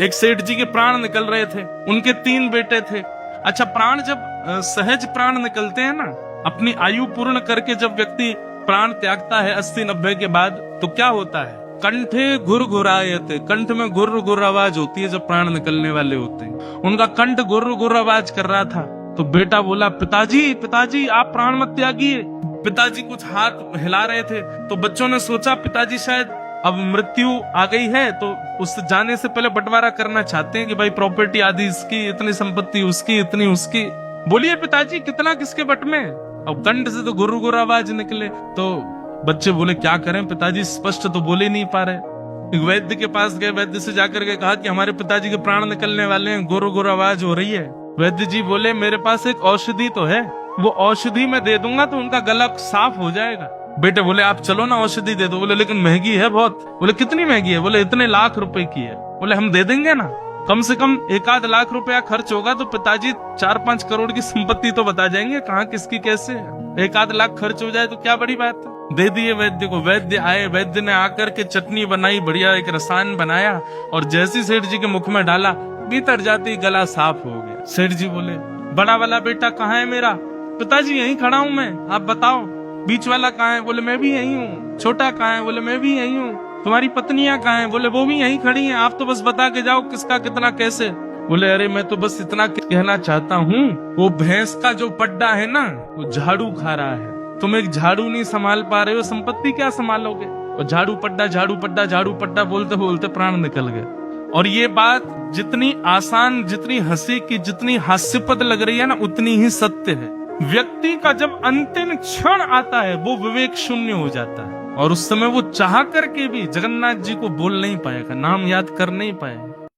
एक सेठ जी के प्राण निकल रहे थे, उनके 3 बेटे थे। अच्छा, प्राण जब सहज प्राण निकलते हैं ना, अपनी आयु पूर्ण करके जब व्यक्ति प्राण त्यागता है 80-90 के बाद, तो क्या होता है? कंठे घुरघुरायते, कंठ में गुर्र गुर्र आवाज होती है जब प्राण निकलने वाले होते हैं। उनका कंठ गुर्र गुर्र आवाज कर रहा था, तो बेटा बोला, पिताजी पिताजी आप प्राण मत त्यागिए। पिताजी कुछ हाथ हिला रहे थे, तो बच्चों ने सोचा पिताजी शायद अब मृत्यु आ गई है, तो उस जाने से पहले बंटवारा करना चाहते हैं कि भाई प्रॉपर्टी आदि इसकी, इतनी संपत्ति उसकी, इतनी उसकी। बोलिए पिताजी कितना किसके बट में? अब कंठ से तो गुर्र गुर्र आवाज निकले, तो बच्चे बोले क्या करें पिताजी, स्पष्ट तो बोले नहीं पा रहे। एक वैद्य के पास गए, वैद्य से जाकर के कहा कि हमारे पिताजी के प्राण निकलने वाले हैं, गुर्र गुर्र आवाज हो रही है। वैद्य जी बोले मेरे पास एक औषधि तो है, वो औषधि मैं दे दूंगा तो उनका गला साफ हो जाएगा। बेटे बोले आप चलो ना औषधि दे दो। बोले लेकिन महंगी है बहुत। बोले कितनी महंगी है? बोले इतने लाख रुपए की है। बोले हम दे देंगे ना, कम से कम 1-8 लाख रुपया खर्च होगा तो पिताजी 4-5 करोड़ की संपत्ति तो बता जाएंगे, कहाँ किसकी कैसे है। 1-8 लाख खर्च हो जाए तो क्या बड़ी बात है। दे दिए वैद्य को। वैद्य आए, वैद्य ने आकर के चटनी बनाई, बढ़िया एक रसायन बनाया, और जैसी सेठ जी के मुख में डाला, भीतर जाते ही गला साफ हो गया। सेठ जी बोले बड़ा वाला बेटा कहाँ है मेरा? पिताजी यहीं खड़ा हूँ मैं, आप बताओ। बीच वाला कहाँ है? बोले मैं भी यहीं हूँ। छोटा कहाँ है? बोले मैं भी यहीं हूँ। तुम्हारी पत्नियां कहाँ हैं? बोले वो भी यहीं खड़ी हैं, आप तो बस बता के जाओ किसका कितना कैसे। बोले अरे मैं तो बस इतना कहना चाहता हूँ, वो भैंस का जो पड्डा है ना, वो झाड़ू खा रहा है, तुम एक झाड़ू नहीं संभाल पा रहे हो, संपत्ति क्या संभालोगे? और झाड़ू पड्डा झाड़ू पड्डा झाड़ू पड्डा बोलते बोलते प्राण निकल गए। और ये बात जितनी आसान, जितनी हंसी की, जितनी हास्यपद लग रही है ना, उतनी ही सत्य है। व्यक्ति का जब अंतिम क्षण आता है वो विवेक शून्य हो जाता है, और उस समय वो चाह करके भी जगन्नाथ जी को बोल नहीं पाएगा, नाम याद कर नहीं पाएगा।